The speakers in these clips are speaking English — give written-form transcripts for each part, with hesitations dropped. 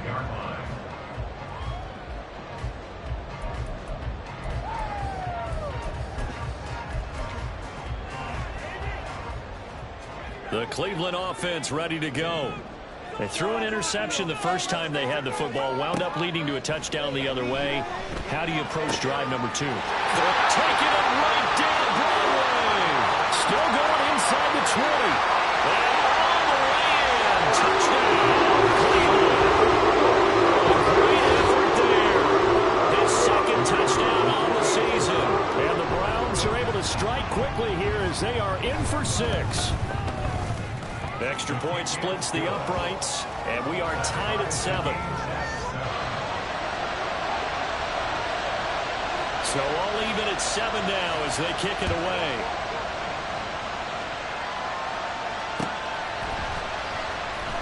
25-yard line. The Cleveland offense ready to go. They threw an interception the first time they had the football, wound up leading to a touchdown the other way. How do you approach drive number 2? They're taking it right down Broadway. Still going inside the 20. And all the way in. Touchdown, Cleveland. A great effort there. His second touchdown on the season. And the Browns are able to strike quickly here as they are in for 6. Extra point splits the uprights, and we are tied at 7. So all even at 7 now as they kick it away.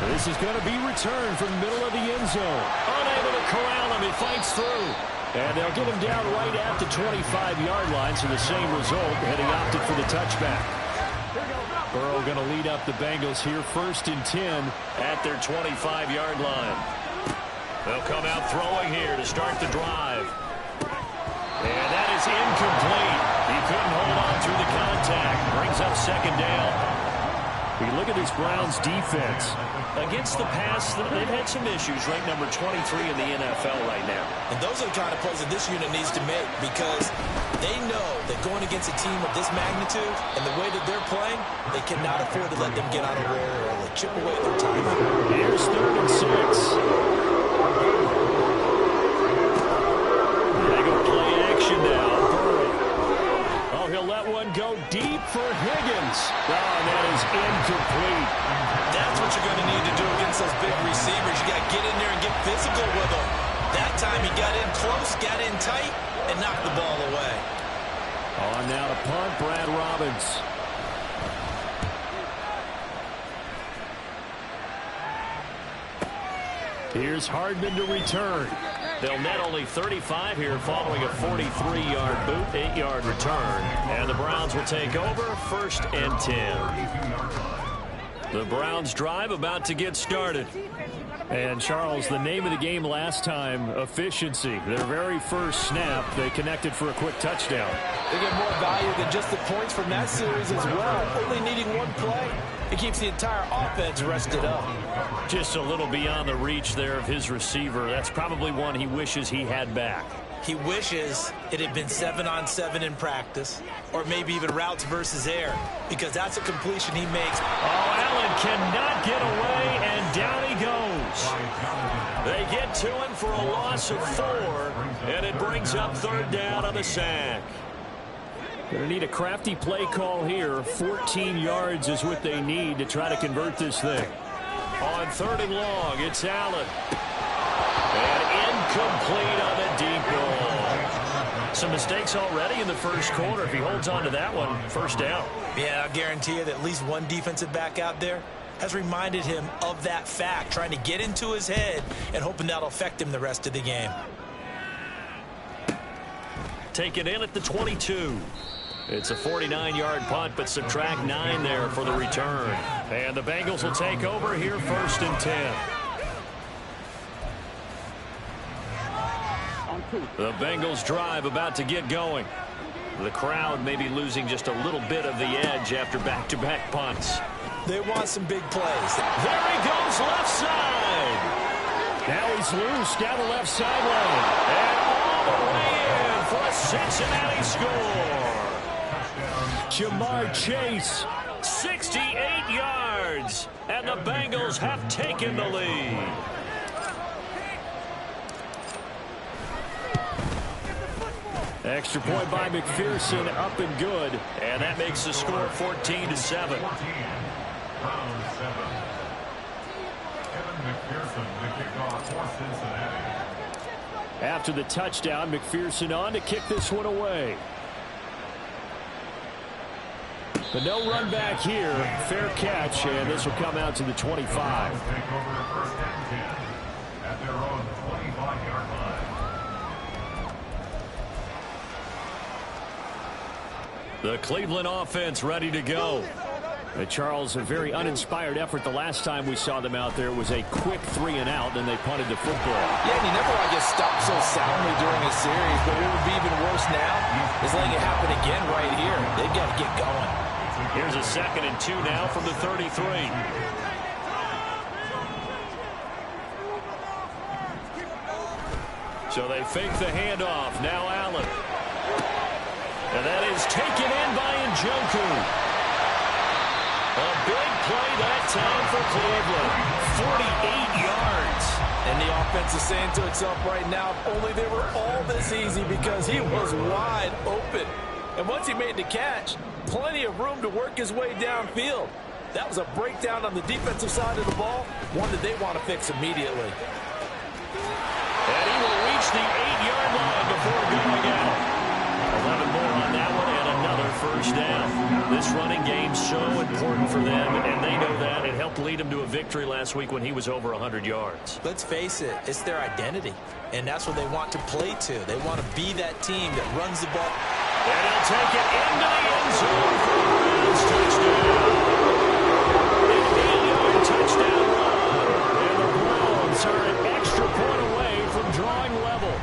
This is going to be returned from the middle of the end zone. Unable to corral him, he fights through. And they'll get him down right at the 25-yard line, so the same result, and he opted for the touchback. Burrow going to lead up the Bengals here, 1st and 10 at their 25-yard line. They'll come out throwing here to start the drive. And that is incomplete. He couldn't hold on through the contact. Brings up 2nd down. We look at this Browns defense. Against the pass, they've had some issues, ranked number 23 in the NFL right now. And those are the kind of plays that this unit needs to make, because they know that going against a team of this magnitude and the way that they're playing, they cannot afford to let them get on a roll or chip away at their time. Here's 3rd and 6. They go play action now. Oh, he'll let one go deep for Higgins. Oh, and that is incomplete. That's what you're going to need to do against those big receivers. You got to get in there and get physical with them. That time he got in close, got in tight, and knocked the ball away. On now to punt, Brad Robbins. Here's Hardman to return. They'll net only 35 here following a 43-yard boot, 8-yard return. And the Browns will take over, 1st and 10. The Browns drive about to get started. And, Charles, the name of the game last time, efficiency. Their very first snap, they connected for a quick touchdown. They get more value than just the points from that series as well. Only needing one play, it keeps the entire offense rested up. Just a little beyond the reach there of his receiver. That's probably one he wishes he had back. He wishes it had been 7-on-7 in practice, or maybe even routes versus air, because that's a completion he makes. Oh, Allen cannot get away, and down he goes. They get to him for a loss of 4, and it brings up 3rd down on the sack. Going to need a crafty play call here. 14 yards is what they need to try to convert this thing. On 3rd and long, it's Allen. And incomplete on the deep ball. Some mistakes already in the first quarter. If he holds on to that one, 1st down. Yeah, I'll guarantee you that at least one defensive back out there has reminded him of that fact, trying to get into his head and hoping that'll affect him the rest of the game. Take it in at the 22. It's a 49-yard punt, but subtract 9 there for the return. And the Bengals will take over here, 1st and 10. The Bengals drive about to get going. The crowd may be losing just a little bit of the edge after back-to-back punts. They want some big plays. There he goes, left side. Now he's loose down the left sideline. And all the way in for a Cincinnati score. Jamar Chase, 68 yards. And the Bengals have taken the lead. Extra point by McPherson, up and good. And that makes the score 14-7. After the touchdown, McPherson on to kick this one away. But no run back here. Fair catch, and this will come out to the 25. The Cleveland offense ready to go. Charles, a very uninspired effort. The last time we saw them out there was a quick 3-and-out, and they punted the football. Yeah, and you never want to get stopped so soundly during a series, but what would be even worse now is letting it happen again right here. They've got to get going. Here's a 2nd and 2 now from the 33. So they fake the handoff. Now Allen. And that is taken in by Njoku. A big play that time for Cleveland. 48 yards. And the offense is saying to itself right now, if only they were all this easy, because he was wide open. And once he made the catch, plenty of room to work his way downfield. That was a breakdown on the defensive side of the ball, one that they want to fix immediately. And he will reach the 8-yard line before going out. 11 more on that one, and another first down. This running game's so important for them, and they know that. It helped lead them to a victory last week when he was over 100 yards. Let's face it, it's their identity, and that's what they want to play to. They want to be that team that runs the ball. And he'll take it into the end zone for a Browns touchdown. An 8-yard touchdown run. And the Browns are an extra point away from drawing level.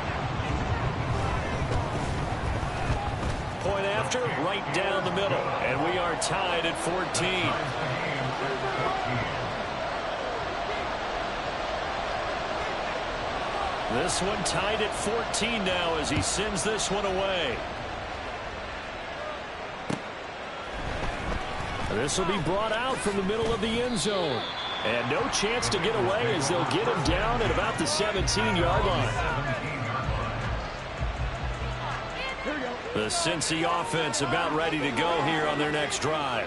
Point after, right down the middle. And we are tied at 14. This one tied at 14 now as he sends this one away. This will be brought out from the middle of the end zone. And no chance to get away as they'll get him down at about the 17-yard line. The Cincy offense about ready to go here on their next drive.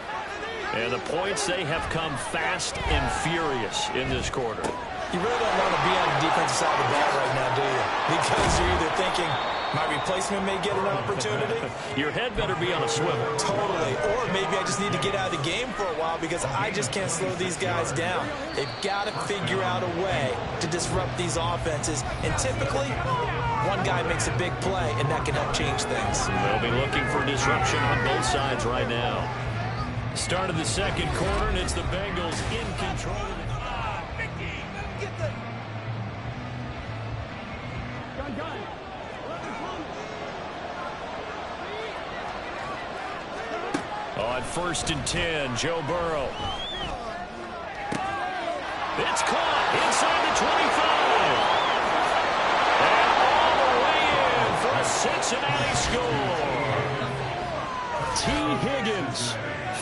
And the points, they have come fast and furious in this quarter. You really don't want to be on the defensive side of the ball right now, do you? Because you're either thinking, my replacement may get an opportunity. Your head better be on a swivel. Totally. Or maybe I just need to get out of the game for a while because I just can't slow these guys down. They've got to figure out a way to disrupt these offenses. And typically, one guy makes a big play, and that can help change things. They'll be looking for disruption on both sides right now. Start of the second quarter, and it's the Bengals in control. On 1st and 10, Joe Burrow. It's caught inside the 25. And all the way in for a Cincinnati score. T. Higgins,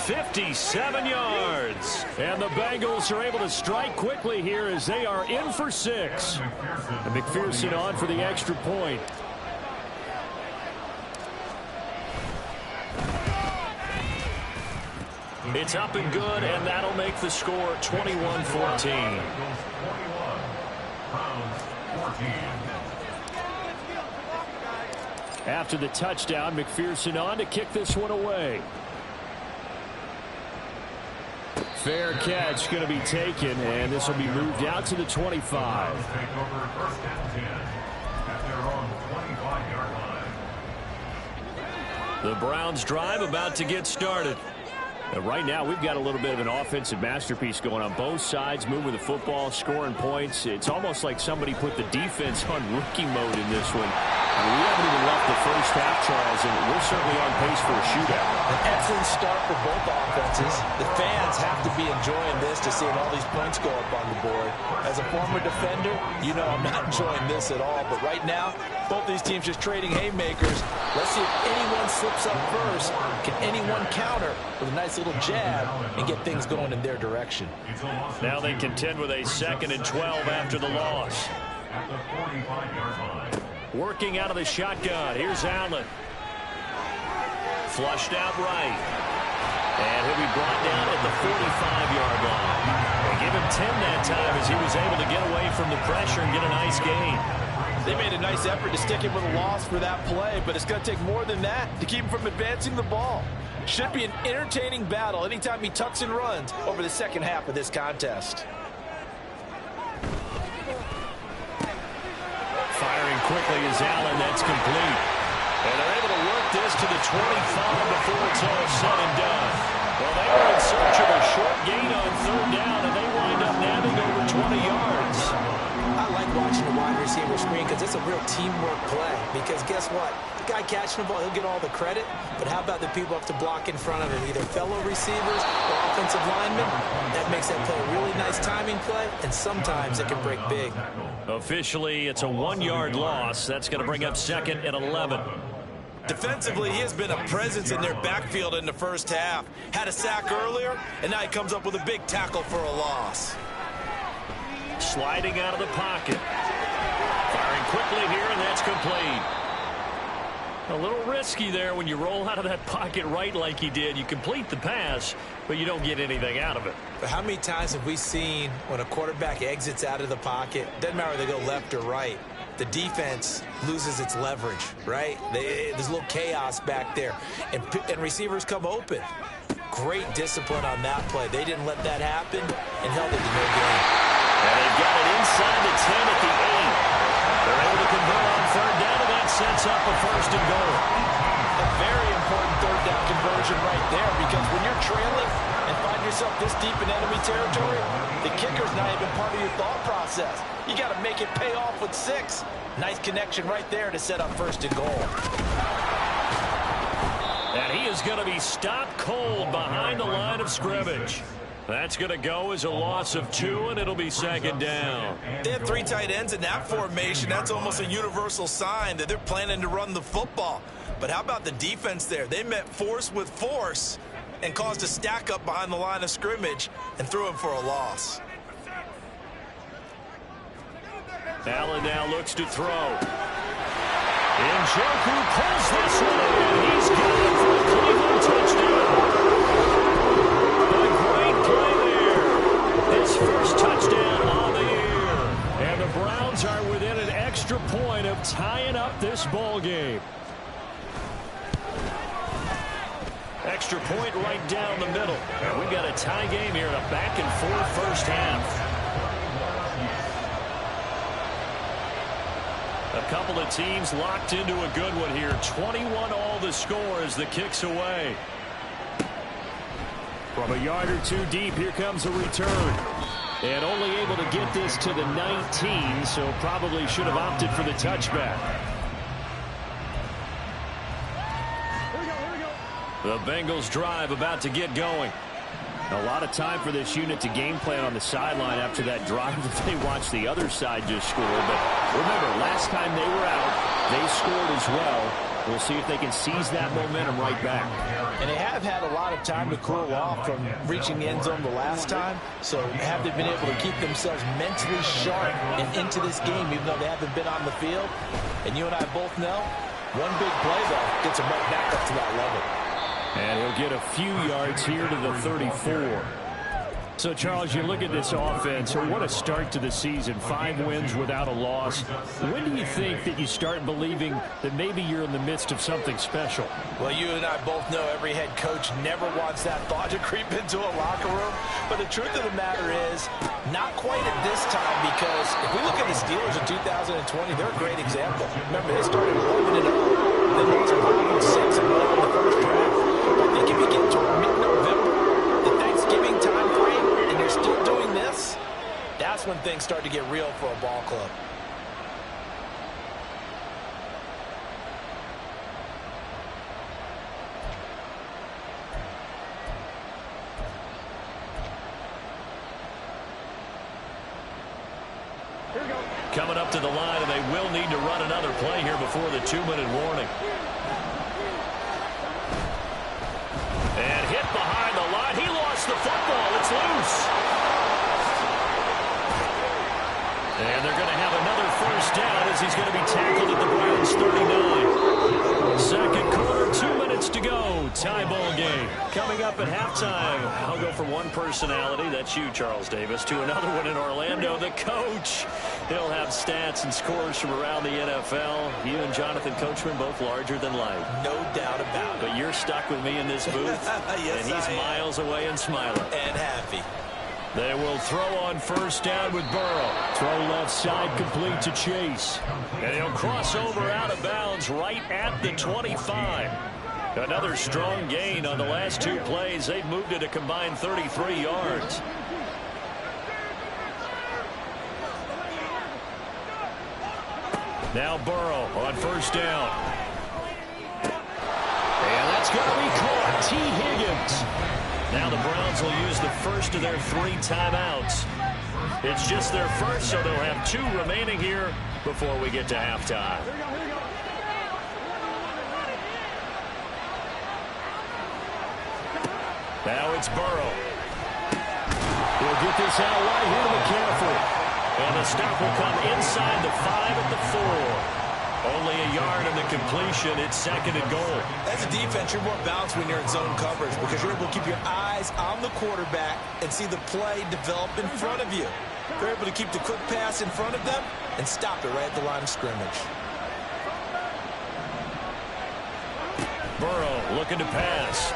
57 yards. And the Bengals are able to strike quickly here as they are in for 6. And McPherson on for the extra point. It's up and good, and that'll make the score 21-14. After the touchdown, McPherson on to kick this one away. Fair catch going to be taken, and this will be moved out to the 25. The Browns drive about to get started. And right now, we've got a little bit of an offensive masterpiece going on both sides, moving the football, scoring points. It's almost like somebody put the defense on rookie mode in this one. We haven't even left the first half, Charles, and we're certainly on pace for a shootout. An excellent start for both offenses. The fans have to be enjoying this to seeing all these points go up on the board. As a former defender, you know I'm not enjoying this at all. But right now, both these teams just trading haymakers. Let's see if anyone slips up first. Can anyone counter with a nice little jab and get things going in their direction? Now they contend with a 2nd and 12 after the loss. Working out of the shotgun. Here's Allen. Flushed out right. And he'll be brought down at the 45-yard line. They give him 10 that time as he was able to get away from the pressure and get a nice gain. They made a nice effort to stick him with a loss for that play, but it's going to take more than that to keep him from advancing the ball. Should be an entertaining battle anytime he tucks and runs over the second half of this contest. Firing quickly is Allen. That's complete. And they're able to work this to the 25 before it's all said and done. Well, they were in search of a short gain on third down, and they wind up nabbing over 20 yards. I like watching the wide receiver screen because it's a real teamwork play. Because guess what? The guy catching the ball, he'll get all the credit. But how about the people up to block in front of him, either fellow receivers or offensive linemen? That makes that play a really nice timing play, and sometimes it can break big. Officially, it's a 1-yard loss. That's going to bring up 2nd and 11. Defensively, he has been a presence in their backfield in the first half. Had a sack earlier, and now he comes up with a big tackle for a loss. Sliding out of the pocket. Firing quickly here, and that's complete. A little risky there when you roll out of that pocket right like he did. You complete the pass, but you don't get anything out of it. But how many times have we seen when a quarterback exits out of the pocket, doesn't matter whether they go left or right, the defense loses its leverage, right? There's a little chaos back there, and receivers come open. Great discipline on that play. They didn't let that happen and held it to no gain. And they've got it inside the 10 at the 8. They're able to convert on third down, and that sets up a 1st and goal. A very important third down conversion right there, because when you're trailing and find yourself this deep in enemy territory, the kicker's not even part of your thought process. You got to make it pay off with 6. Nice connection right there to set up 1st and goal. And he is going to be stopped cold behind the line of scrimmage. That's going to go as a loss of 2, and it'll be 2nd down. They have 3 tight ends in that formation. That's almost a universal sign that they're planning to run the football. But how about the defense there? They met force with force and caused a stack up behind the line of scrimmage and threw him for a loss. Allen now looks to throw. Njoku pulls this one in. He's got it for a Cleveland touchdown. His first touchdown on the year. And the Browns are within an extra point of tying up this ball game. Extra point right down the middle. And we've got a tie game here in a back-and-forth first half. A couple of teams locked into a good one here. 21 all the score as the kick's away. From a yard or 2 deep, here comes a return. And only able to get this to the 19, so probably should have opted for the touchback. The Bengals drive about to get going. A lot of time for this unit to game plan on the sideline after that drive that they watched the other side just score. But remember, last time they were out, they scored as well. We'll see if they can seize that momentum right back. And they have had a lot of time to cool off from reaching the end zone the last time. So have they been able to keep themselves mentally sharp and into this game, even though they haven't been on the field? And you and I both know, one big play, though, gets them right back up to that level. And he'll get a few yards here to the 34. So, Charles, you look at this offense, what a start to the season. 5 wins without a loss. When do you think that you start believing that maybe you're in the midst of something special? Well, you and I both know every head coach never wants that thought to creep into a locker room. But the truth of the matter is, not quite at this time, because if we look at the Steelers in 2020, they're a great example. Remember, they started 11-0, then lost 5-6 and won in the first draft. I think if you get toward mid-November, the Thanksgiving time frame, and you're still doing this, that's when things start to get real for a ball club. Coming up to the line, and they will need to run another play here before the 2-minute warning. And hit behind the line. He lost the football. It's loose. And they're going to have another first down as he's going to be tackled at the Browns' 39. Second quarter, 2 minutes to go. Tie ball game. Coming up at halftime, I'll go from one personality, that's you, Charles Davis, to another one in Orlando, the coach. He'll have stats and scores from around the NFL. You and Jonathan Coachman both larger than life. No doubt about it. But you're stuck with me in this booth. Yes, and he's miles away and smiling. And happy. They will throw on first down with Burrow. Throw left side complete to Chase. And he'll cross over out of bounds right at the 25. Another strong gain on the last 2 plays. They've moved it a combined 33 yards. Now Burrow on first down. And that's going to be caught. T. Higgins. Now the Browns will use the first of their 3 timeouts. It's just their first, so they'll have 2 remaining here before we get to halftime. Now it's Burrow. He'll get this out right here to McCaffrey. And the stop will come inside the 5 at the 4. Only a yard in the completion. It's 2nd and goal. As a defense, you're more balanced when you're in zone coverage because you're able to keep your eyes on the quarterback and see the play develop in front of you. You're able to keep the quick pass in front of them and stop it right at the line of scrimmage. Burrow looking to pass.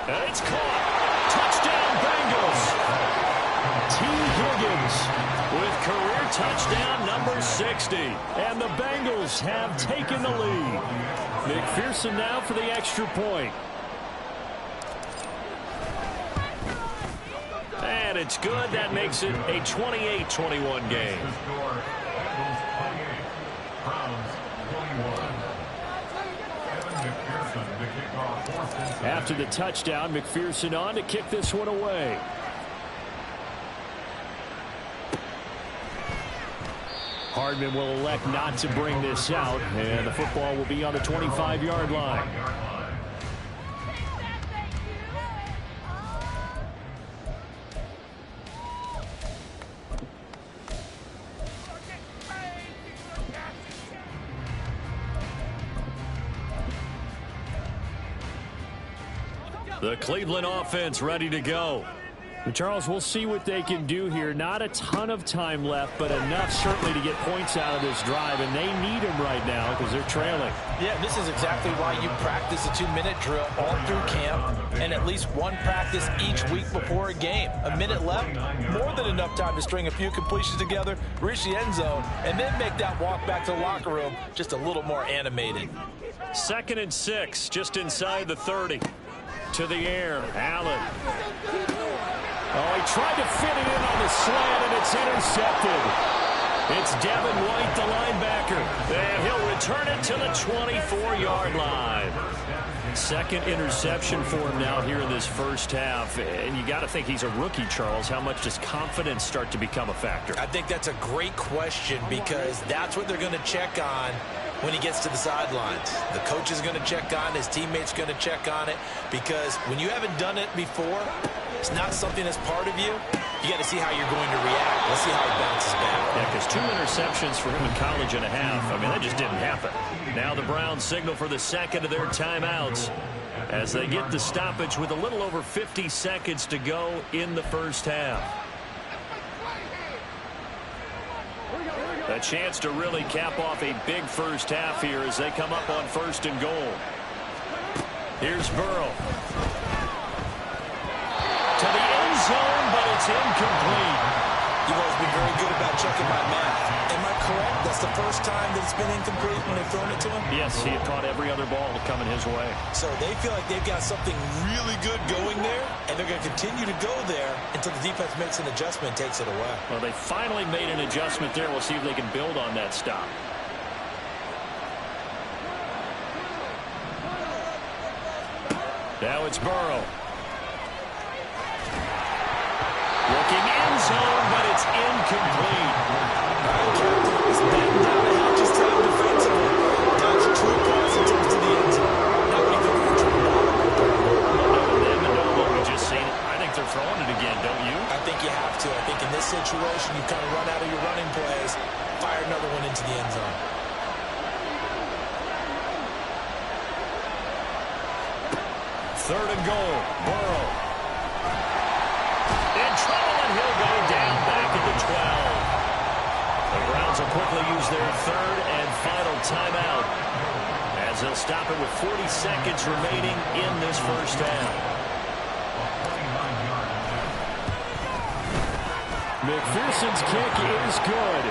And it's caught. Touchdown, Bengals. T. Higgins with career touchdown number 60. And the Bengals have taken the lead. McPherson now for the extra point. And it's good. That makes it a 28-21 game. After the touchdown, McPherson on to kick this one away. Hardman will elect not to bring this out, and the football will be on the 25-yard line. The Cleveland offense ready to go. Charles, we'll see what they can do here. Not a ton of time left, but enough certainly to get points out of this drive, and they need them right now because they're trailing. Yeah, this is exactly why you practice a 2-minute drill all through camp and at least 1 practice each week before a game. A minute left, more than enough time to string a few completions together, reach the end zone, and then make that walk back to the locker room just a little more animated. 2nd and 6, just inside the 30. To the air, Allen. Oh, he tried to fit it in on the slant, and it's intercepted. It's Devin White, the linebacker. And he'll return it to the 24-yard line. 2nd interception for him now here in this first half. And you got to think he's a rookie, Charles. How much does confidence start to become a factor? I think that's a great question because that's what they're going to check on when he gets to the sidelines. The coach is going to check on it. His teammates going to check on it because when you haven't done it before, it's not something that's part of you. You got to see how you're going to react. Let's see how he bounces back. Yeah, because 2 interceptions for him in college and a half. I mean, that just didn't happen. Now the Browns signal for the 2nd of their timeouts as they get the stoppage with a little over 50 seconds to go in the first half. A chance to really cap off a big first half here as they come up on 1st and goal. Here's Burrow. To the end zone, but it's incomplete. You've always been very good about checking my math. Am I correct? That's the first time that it's been incomplete when they've thrown it to him? Yes, he had caught every other ball coming his way. So they feel like they've got something really good going there, and they're going to continue to go there until the defense makes an adjustment and takes it away. Well, they finally made an adjustment there. We'll see if they can build on that stop. Now it's Burrow. Looking end zone, but it's incomplete. It's been down the hatch his time defensively. Dodge true pass and takes to the end zone. Now what do you think they're trying to do? Them know what we just seen. I think they're throwing it again, don't you? I think you have to. I think in this situation, you kind of run out of your running plays, fire another one into the end zone. 3rd and goal. Burrow. In trouble, and he'll go down back at the 12. The Browns will quickly use their 3rd and final timeout as they'll stop it with 40 seconds remaining in this first half. McPherson's kick is good.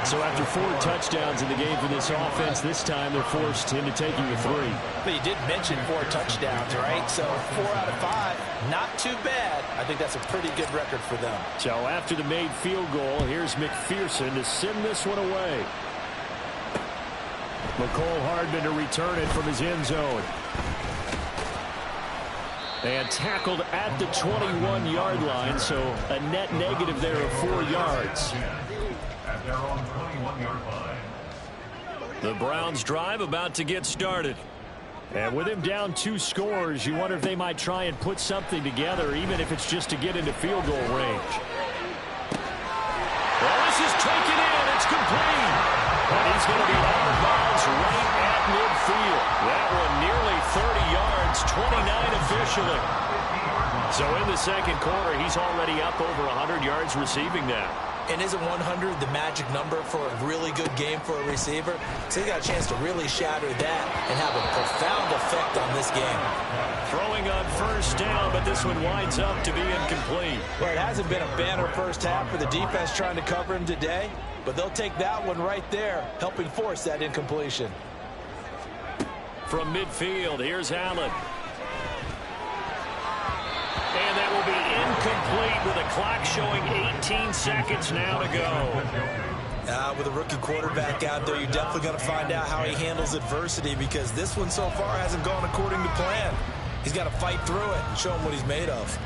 So after 4 touchdowns in the game for this offense, this time they're forced into taking the 3. But you did mention 4 touchdowns, right? So 4 out of 5, not too bad. I think that's a pretty good record for them. So after the made field goal, here's McPherson to send this one away. McCole Hardman to return it from his end zone. And tackled at the 21-yard line, so a net negative there of 4 yards. At their own 21-yard line. The Browns drive about to get started. And with him down 2 scores, you wonder if they might try and put something together, even if it's just to get into field goal range. Well, this is taken in. It's complete. And he's going to be out of bounds right at midfield. That one nearly 30 yards, 29 officially. So in the second quarter, he's already up over 100 yards receiving now. And isn't 100 the magic number for a really good game for a receiver? So he's got a chance to really shatter that and have a profound effect on this game. Throwing on first down, but this one winds up to be incomplete. Well, it hasn't been a banner first half for the defense trying to cover him today, but they'll take that one right there, helping force that incompletion. From midfield, here's Allen. And that will be incomplete with a clock showing 18 seconds now to go. With a rookie quarterback out there, you're definitely going to find out how he handles adversity, because this one so far hasn't gone according to plan. He's got to fight through it and show him what he's made of.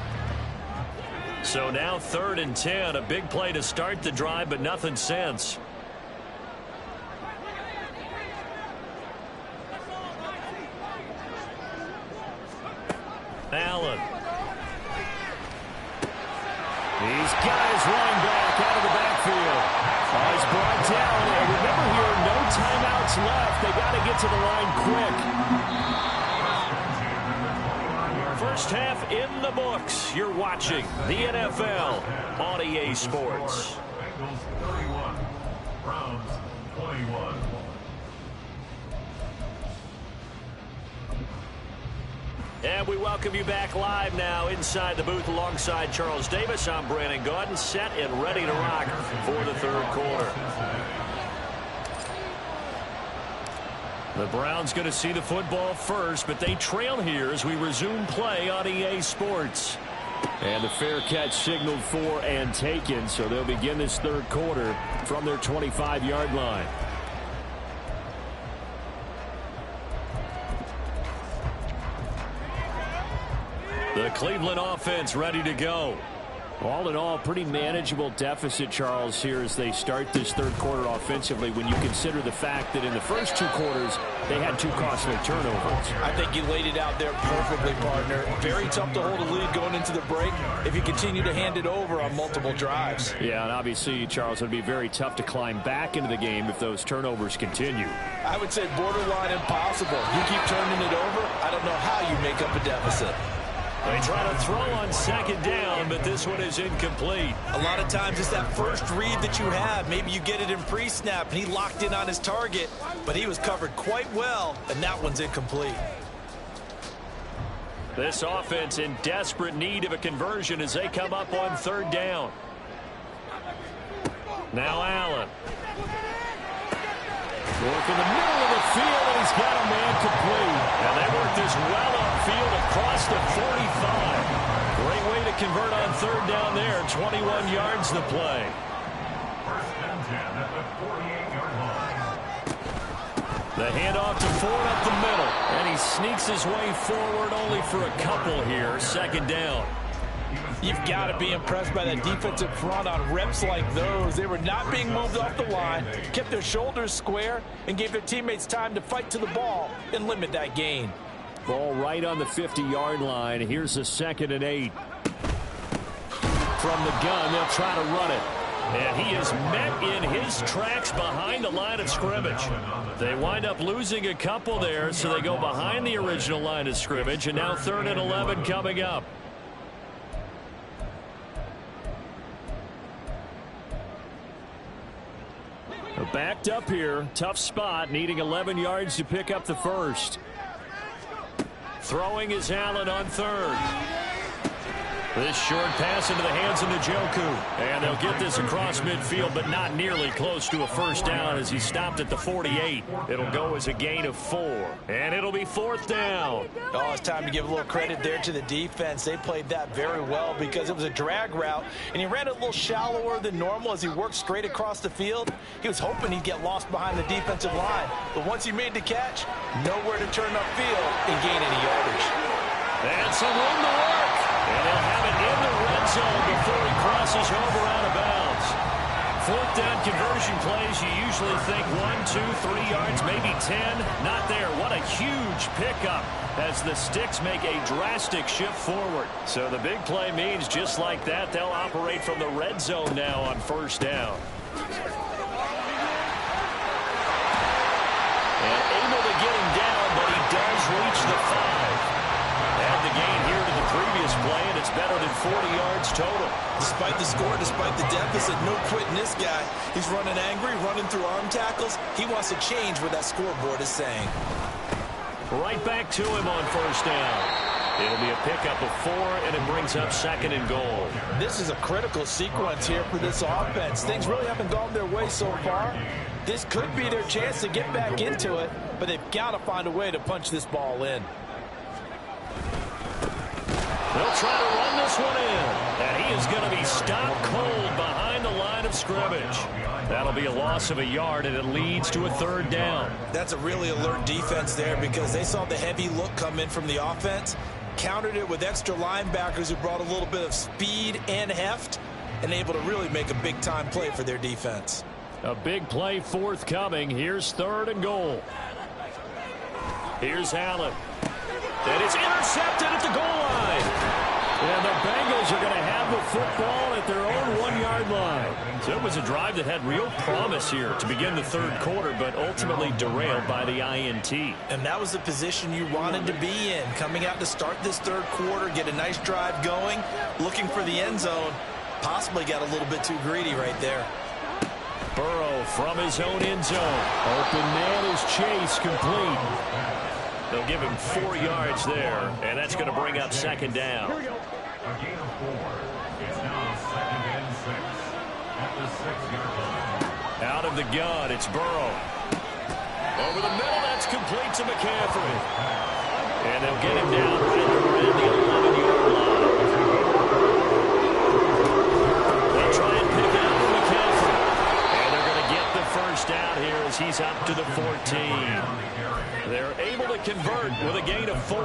So now 3rd and 10, a big play to start the drive, but nothing since. Allen. He's got his running back out of the backfield. He's brought down. And remember here, no timeouts left. They got to get to the line quick. First half in the books. You're watching the NFL on EA Sports. Bengals 31, Browns 21. And we welcome you back live now inside the booth alongside Charles Davis. I'm Brandon Gaudin, set and ready to rock for the 3rd quarter. The Browns going to see the football first, but they trail here as we resume play on EA Sports. And the fair catch signaled for and taken, so they'll begin this 3rd quarter from their 25-yard line. The Cleveland offense ready to go. All in all, pretty manageable deficit, Charles, here as they start this 3rd quarter offensively when you consider the fact that in the first 2 quarters, they had 2 costly turnovers. I think you laid it out there perfectly, partner. Very tough to hold a lead going into the break if you continue to hand it over on multiple drives. Yeah, and obviously, Charles, it would be very tough to climb back into the game if those turnovers continue. I would say borderline impossible. You keep turning it over, I don't know how you make up a deficit. They try to throw on 2nd down, but this one is incomplete. A lot of times it's that first read that you have. Maybe you get it in pre-snap, and he locked in on his target, but he was covered quite well, and that one's incomplete. This offense in desperate need of a conversion as they come up on 3rd down. Now Allen. Work in the middle of the field, and he's got a man complete. And they work this well upfield across the 45. Great way to convert on 3rd down there. 21 yards the play. First and 10 at the 48-yard line. The handoff to Ford up the middle. And he sneaks his way forward only for a couple here. 2nd down. You've got to be impressed by that defensive front on reps like those. They were not being moved off the line, kept their shoulders square, and gave their teammates time to fight to the ball and limit that gain. Ball right on the 50-yard line. Here's a 2nd and 8. From the gun, they'll try to run it. And he is met in his tracks behind the line of scrimmage. They wind up losing a couple there, so they go behind the original line of scrimmage, and now 3rd and 11 coming up. Backed up here, tough spot, needing 11 yards to pick up the first. Throwing is Allen on 3rd. This short pass into the hands of Njoku. And they'll get this across midfield, but not nearly close to a first down as he stopped at the 48. It'll go as a gain of 4. And it'll be 4th down. Oh, it's time to give a little credit there to the defense. They played that very well because it was a drag route, and he ran it a little shallower than normal as he worked straight across the field. He was hoping he'd get lost behind the defensive line. But once he made the catch, nowhere to turn upfield and gain any yardage. And some room to work. And he'll have it in the red zone before he crosses over out of bounds. 4th down conversion plays, you usually think 1, 2, 3 yards, maybe 10. Not there. What a huge pickup as the sticks make a drastic shift forward. So the big play means just like that, they'll operate from the red zone now on 1st down. And able to get him down, but he does reach the 5. Add the gain here to the previous play, and it's better than 40 yards total. Despite the score, despite the deficit, no quitting this guy. He's running angry, running through arm tackles. He wants to change what that scoreboard is saying. Right back to him on 1st down. It'll be a pickup of 4, and it brings up 2nd and goal. This is a critical sequence here for this offense. Things really haven't gone their way so far. This could be their chance to get back into it, but they've got to find a way to punch this ball in. They'll try to run this one in, and he is going to be stopped cold behind the line of scrimmage. That'll be a loss of a yard, and it leads to a 3rd down. That's a really alert defense there because they saw the heavy look come in from the offense, countered it with extra linebackers who brought a little bit of speed and heft, and able to really make a big-time play for their defense. A big play forthcoming. Here's 3rd and goal. Here's Allen. And it's intercepted at the goal line. And the Bengals are going to have the football at their own 1-yard line. So it was a drive that had real promise here to begin the 3rd quarter, but ultimately derailed by the INT. And that was the position you wanted to be in. Coming out to start this 3rd quarter, get a nice drive going, looking for the end zone. Possibly got a little bit too greedy right there. Burrow from his own end zone. Open man is Chase, complete. They'll give him 4 yards there, and that's going to bring up 2nd down. A gain of 4. It's now 2nd and 6 at the 6-yard line. Out of the gun, it's Burrow. Over the middle, that's complete to McCaffrey. And they'll get him down right around the 11-yard line. They'll try and pick it up for McCaffrey. And they're going to get the 1st down here as he's up to the 14. They're able to convert with a gain of 4.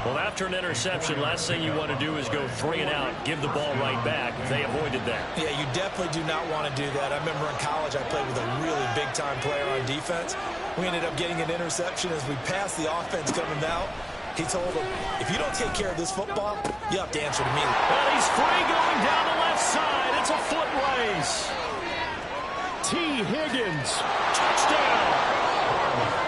Well, after an interception, last thing you want to do is go 3 and out, give the ball right back. They avoided that. Yeah, you definitely do not want to do that. I remember in college I played with a really big-time player on defense. We ended up getting an interception as we passed the offense coming out. He told him, if you don't take care of this football, you have to answer to me. And he's free going down the left side. It's a foot race. T. Higgins, touchdown.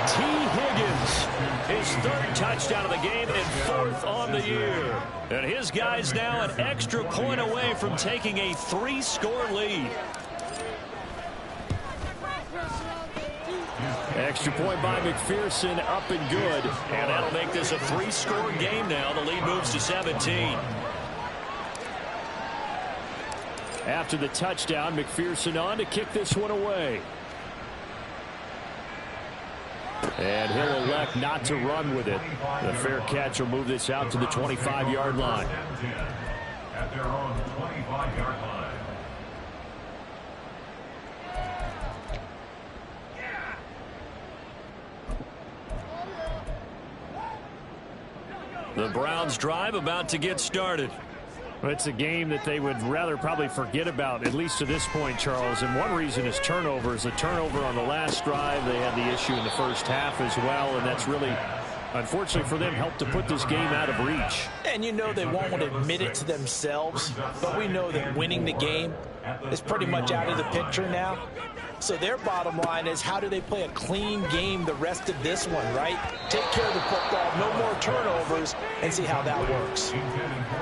T. Higgins, his 3rd touchdown of the game and 4th on the year. And his guys now an extra point away from taking a 3-score lead. Extra point by McPherson, up and good. And that'll make this a 3-score game now. The lead moves to 17. After the touchdown, McPherson on to kick this one away. And he'll elect not to run with it. The fair catch will move this out to the 25-yard line. At their own 25-yard line. The Browns drive about to get started. Well, it's a game that they would rather probably forget about, at least to this point, Charles. And one reason is turnovers. A turnover on the last drive. They had the issue in the first half as well, and that's really, unfortunately for them, helped to put this game out of reach. And you know they won't want to admit it to themselves, but we know that winning the game is pretty much out of the picture now. So their bottom line is, how do they play a clean game the rest of this one, right? Take care of the football, no more turnovers, and see how that works.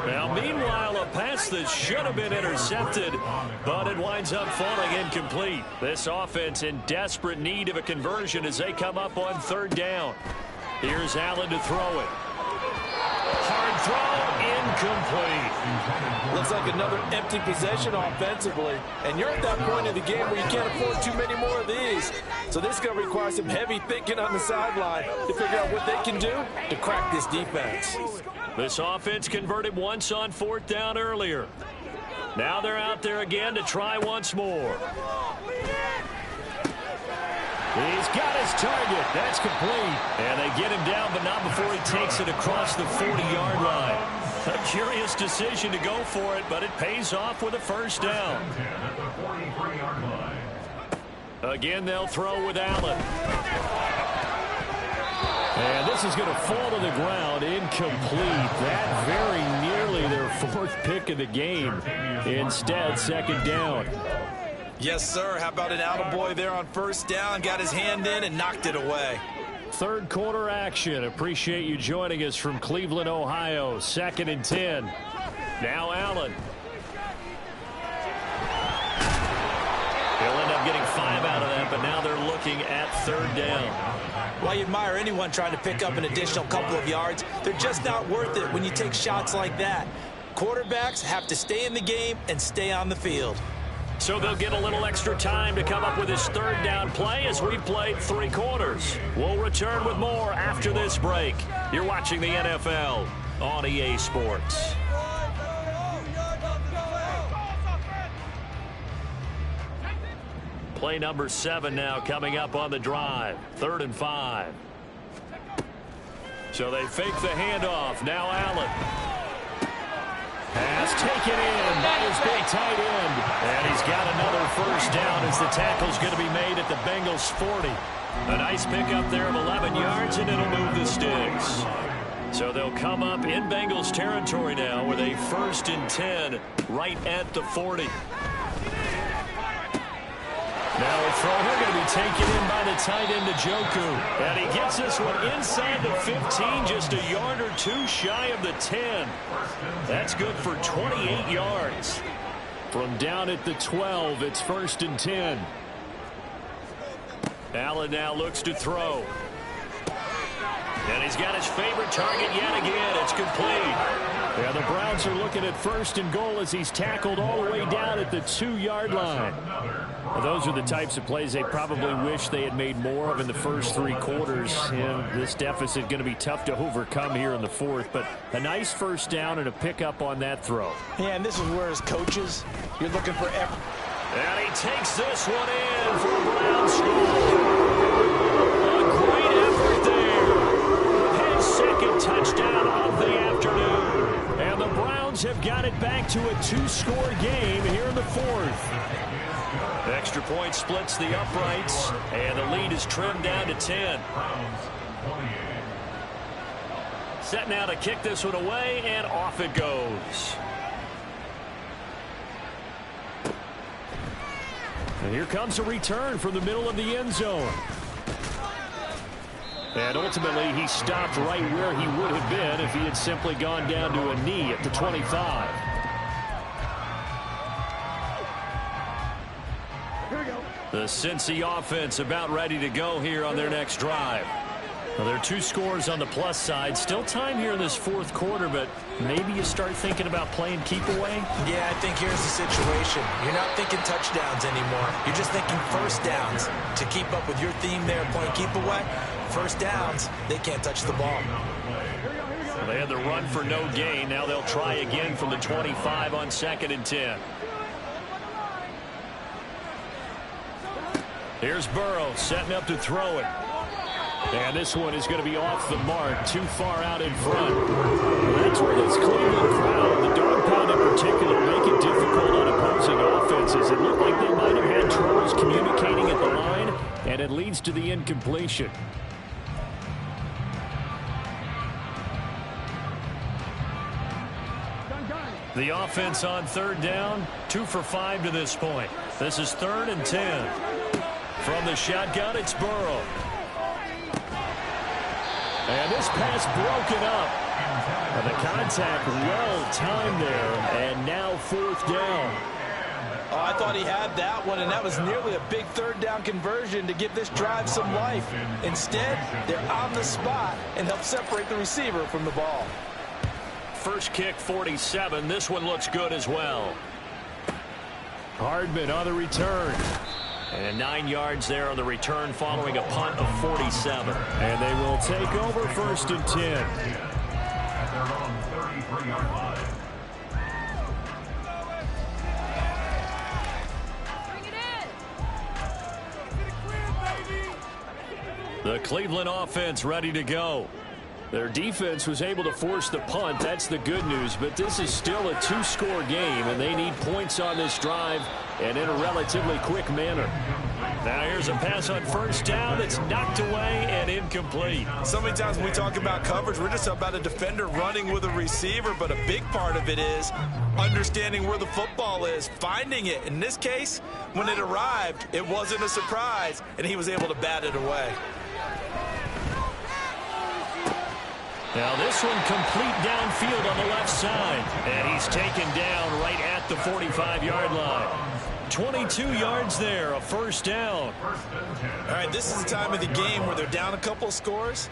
Now, meanwhile, a pass that should have been intercepted, but it winds up falling incomplete. This offense in desperate need of a conversion as they come up on 3rd down. Here's Allen to throw it. Hard throw, incomplete. Looks like another empty possession offensively. And you're at that point in the game where you can't afford too many more of these. So this is going to require some heavy thinking on the sideline to figure out what they can do to crack this defense. This offense converted once on 4th down earlier. Now they're out there again to try once more. He's got his target. That's complete. And they get him down, but not before he takes it across the 40-yard line. A curious decision to go for it, but it pays off with a first down. Again, they'll throw with Allen. And this is going to fall to the ground, incomplete. That very nearly their 4th pick of the game. Instead, 2nd down. Yes, sir. How about an attaboy there on first down? Got his hand in and knocked it away. 3rd quarter action. Appreciate you joining us from Cleveland, Ohio. 2nd and 10. Now Allen. He'll end up getting 5 out of that, but now they're looking at 3rd down. Well, you admire anyone trying to pick up an additional couple of yards. They're just not worth it when you take shots like that. Quarterbacks have to stay in the game and stay on the field. So they'll get a little extra time to come up with his 3rd down play as we've played 3 quarters. We'll return with more after this break. You're watching the NFL on EA Sports. Play number 7 now coming up on the drive. 3rd and 5. So they fake the handoff. Now Allen. Pass taken in by his big tight end. And he's got another first down as the tackle's going to be made at the Bengals 40. A nice pickup there of 11 yards, and it'll move the sticks. So they'll come up in Bengals territory now with a 1st and 10 right at the 40. Now a throw here going to be taken in by the tight end, Njoku. And he gets this one inside the 15, just a yard or 2 shy of the 10. That's good for 28 yards. From down at the 12, it's 1st and 10. Allen now looks to throw. And he's got his favorite target yet again. It's complete. Yeah, the Browns are looking at 1st and goal as he's tackled all the way down at the 2-yard line. Well, those are the types of plays they probably wish they had made more of in the first 3 quarters. And this deficit going to be tough to overcome here in the 4th. But a nice first down and a pickup on that throw. Yeah, and this is where as coaches, you're looking for effort. And he takes this one in for a Brown score. A great effort there. His 2nd touchdown of the afternoon. And the Browns have got it back to a 2-score game here in the 4th. Extra point splits the uprights, and the lead is trimmed down to 10. Set now to kick this one away, and off it goes. And here comes a return from the middle of the end zone. And ultimately, he stopped right where he would have been if he had simply gone down to a knee at the 25. The Cincy offense about ready to go here on their next drive. Well, there are 2 scores on the plus side. Still time here in this 4th quarter, but maybe you start thinking about playing keep away? Yeah, I think here's the situation. You're not thinking touchdowns anymore. You're just thinking first downs. To keep up with your theme there, playing keep away, first downs, they can't touch the ball. Well, they had the run for no gain. Now they'll try again from the 25 on 2nd and 10. Here's Burrow setting up to throw it. And this one is going to be off the mark, too far out in front. That's where this Cleveland crowd, the dog pound in particular, make it difficult on opposing offenses. It looked like they might have had troubles communicating at the line, and it leads to the incompletion. The offense on 3rd down, 2 for 5 to this point. This is 3rd and 10. From the shotgun, it's Burrow. And this pass broken up. And the contact well-timed there. And now 4th down. Oh, I thought he had that one, and that was nearly a big 3rd down conversion to give this drive some life. Instead, they're on the spot and help separate the receiver from the ball. first kick 47. This one looks good as well. Hardman on the return. And 9 yards there on the return following a punt of 47. And they will take over 1st and 10. At their own 33-yard line. The Cleveland offense ready to go. Their defense was able to force the punt. That's the good news. But this is still a 2-score game, and they need points on this drive and in a relatively quick manner. Now here's a pass on 1st down. It's knocked away and incomplete. So many times when we talk about coverage, we're just about a defender running with a receiver, but a big part of it is understanding where the football is, finding it. In this case, when it arrived, it wasn't a surprise, and he was able to bat it away. Now this one complete downfield on the left side. And he's taken down right at the 45-yard line. 22 yards there, a 1st down. All right, this is the time of the game where they're down a couple of scores,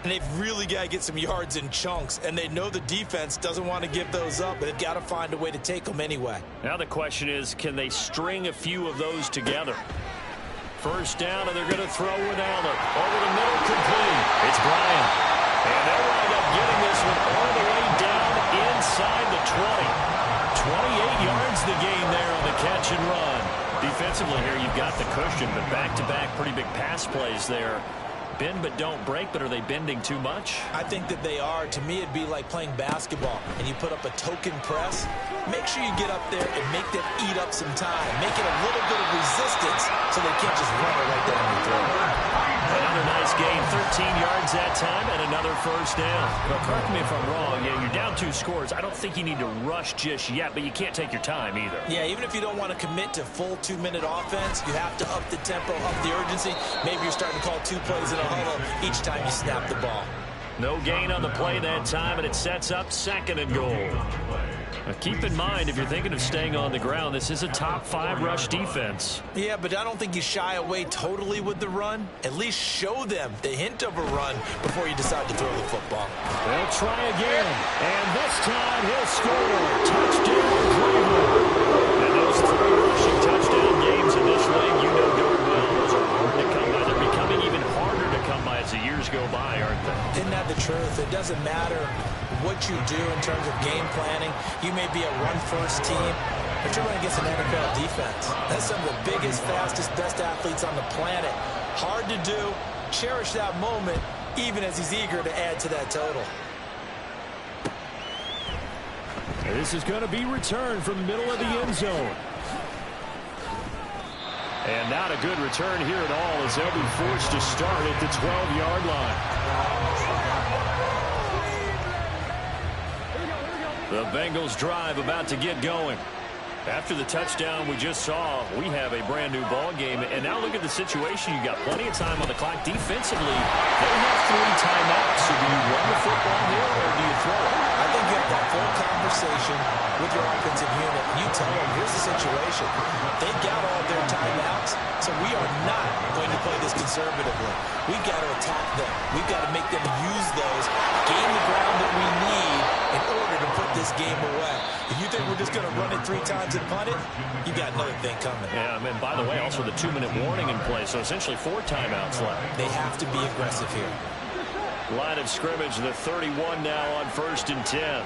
and they've really got to get some yards in chunks, and they know the defense doesn't want to give those up, but they've got to find a way to take them anyway. Now the question is, can they string a few of those together? 1st down, and they're going to throw with Allen. Over the middle, complete. It's Bryant. And they'll wind up getting this one all the way down inside the 20. 28 yards the gain there on the catch and run. Defensively here, you've got the cushion, but back-to-back pretty big pass plays there. Bend but don't break, but are they bending too much? I think that they are. To me, it'd be like playing basketball, and you put up a token press. Make sure you get up there and make them eat up some time. Make it a little bit of resistance so they can't just run it right down your throat. Another nice gain, 13 yards that time, and another 1st down. But correct me if I'm wrong, you're down 2 scores. I don't think you need to rush just yet, but you can't take your time either. Yeah, even if you don't want to commit to full 2-minute offense, you have to up the tempo, up the urgency. Maybe you're starting to call 2 plays in a huddle each time you snap the ball. No gain on the play that time, and it sets up 2nd and goal. Now keep in mind, if you're thinking of staying on the ground, this is a top 5 rush defense. Yeah, but I don't think you shy away totally with the run. At least show them the hint of a run before you decide to throw the football. They'll try again, and this time he'll score. Touchdown, Cleveland. And those 3 rushing touchdown games in this league, you know darn well, those are hard to come by. They're becoming even harder to come by as the years go by, aren't they? Isn't that the truth? It doesn't matter what you do in terms of game planning. You may be a run-first team, but you're running against an NFL defense. That's some of the biggest, fastest, best athletes on the planet. Hard to do. Cherish that moment, even as he's eager to add to that total. This is going to be returned from the middle of the end zone. And not a good return here at all, as they'll be forced to start at the 12-yard line. The Bengals drive about to get going. After the touchdown we just saw, we have a brand-new ball game. And now look at the situation. You got plenty of time on the clock. Defensively, they have 3 timeouts. So do you run the football here or do you throw it? I think you have that full conversation with your offensive unit. You tell them, here's the situation. They've got all their timeouts, so we are not going to play this conservatively. We've got to attack them. We've got to make them use those, gain the ground that we need in order to put this game away. If you think we're just going to run it 3 times and punt it, you got another thing coming. Yeah, and by the way, also the 2-minute warning in play, so essentially 4 timeouts left. They have to be aggressive here. Line of scrimmage, the 31 now on 1st and 10.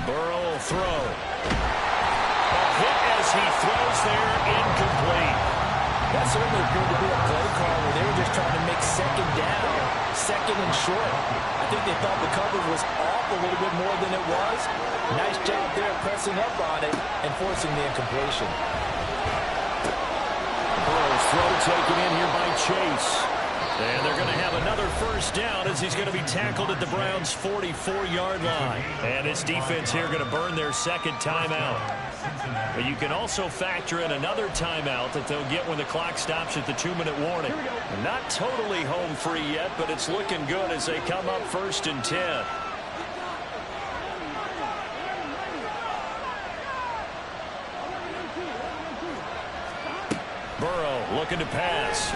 Burrow will throw. A hit as he throws there, incomplete. That certainly appeared to be a play call where they were just trying to make 2nd down, 2nd and short. I think they thought the coverage was off a little bit more than it was. Nice job there pressing up on it and forcing the incompletion. Burrow's throw taken in here by Chase. And they're going to have another 1st down as he's going to be tackled at the Browns' 44-yard line. And this defense here going to burn their 2nd timeout. But you can also factor in another timeout that they'll get when the clock stops at the 2-minute warning. Not totally home free yet, but it's looking good as they come up 1st and 10. Burrow looking to pass.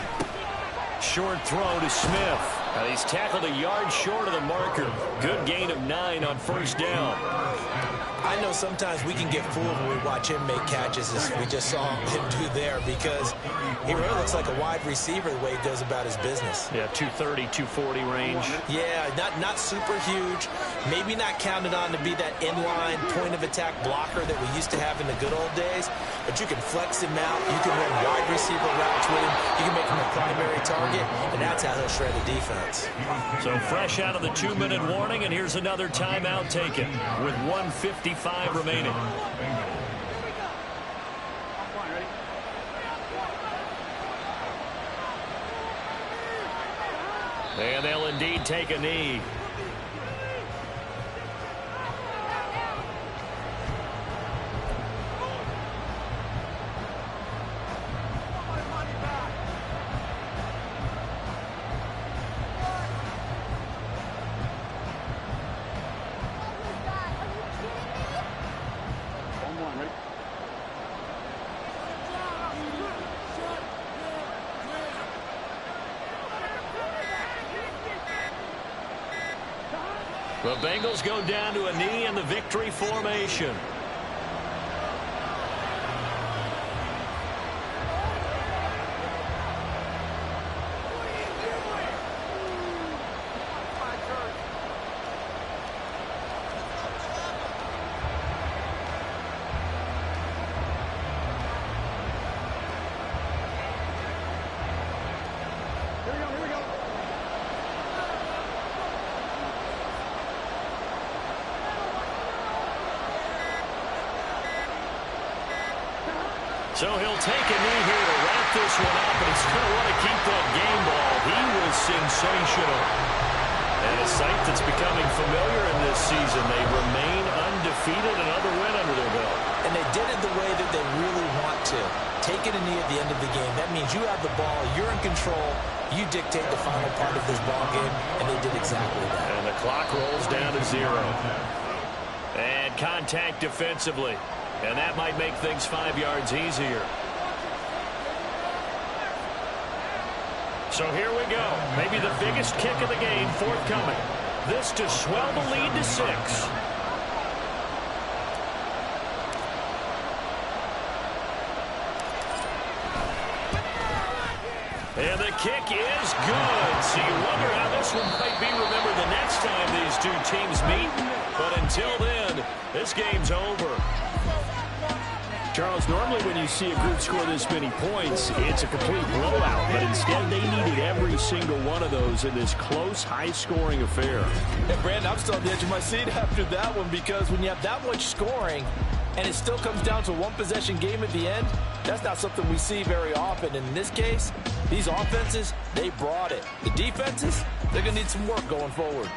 Short throw to Smith. He's tackled a yard short of the marker. Good gain of 9 on first down. I know sometimes we can get fooled when we watch him make catches, as we just saw him do there, because he really looks like a wide receiver the way he goes about his business. Yeah, 230, 240 range. Yeah, not super huge. Maybe not counted on to be that inline point-of-attack blocker that we used to have in the good old days, but you can flex him out. You can run wide receiver routes with him. You can make him a primary target, and that's how he'll shred a defense. So fresh out of the 2-minute warning, and here's another timeout taken with 1:55 remaining. And they'll indeed take a knee. The Bengals go down to a knee in the victory formation. So he'll take a knee here to wrap this one up, and he's going to want to keep that game ball. He was sensational. And a sight that's becoming familiar in this season. They remain undefeated, another win under their belt. And they did it the way that they really want to. Taking a knee at the end of the game. That means you have the ball, you're in control, you dictate the final part of this ball game, and they did exactly that. And the clock rolls down to 0. And contact defensively. And that might make things 5 yards easier. So here we go. Maybe the biggest kick of the game forthcoming. This to swell the lead to 6. And the kick is good. So you wonder how this one might be remembered the next time these two teams meet. But until then, this game's over. Charles, normally when you see a group score this many points, it's a complete blowout. But instead, they needed every single one of those in this close, high-scoring affair. And Brandon, I'm still on the edge of my seat after that one, because when you have that much scoring and it still comes down to a one-possession game at the end, that's not something we see very often. And in this case, these offenses, they brought it. The defenses, they're going to need some work going forward.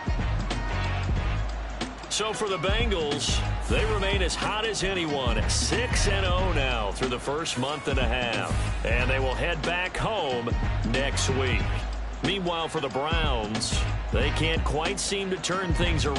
So for the Bengals, they remain as hot as anyone at 6-0 now through the first month and a half. And they will head back home next week. Meanwhile, for the Browns, they can't quite seem to turn things around.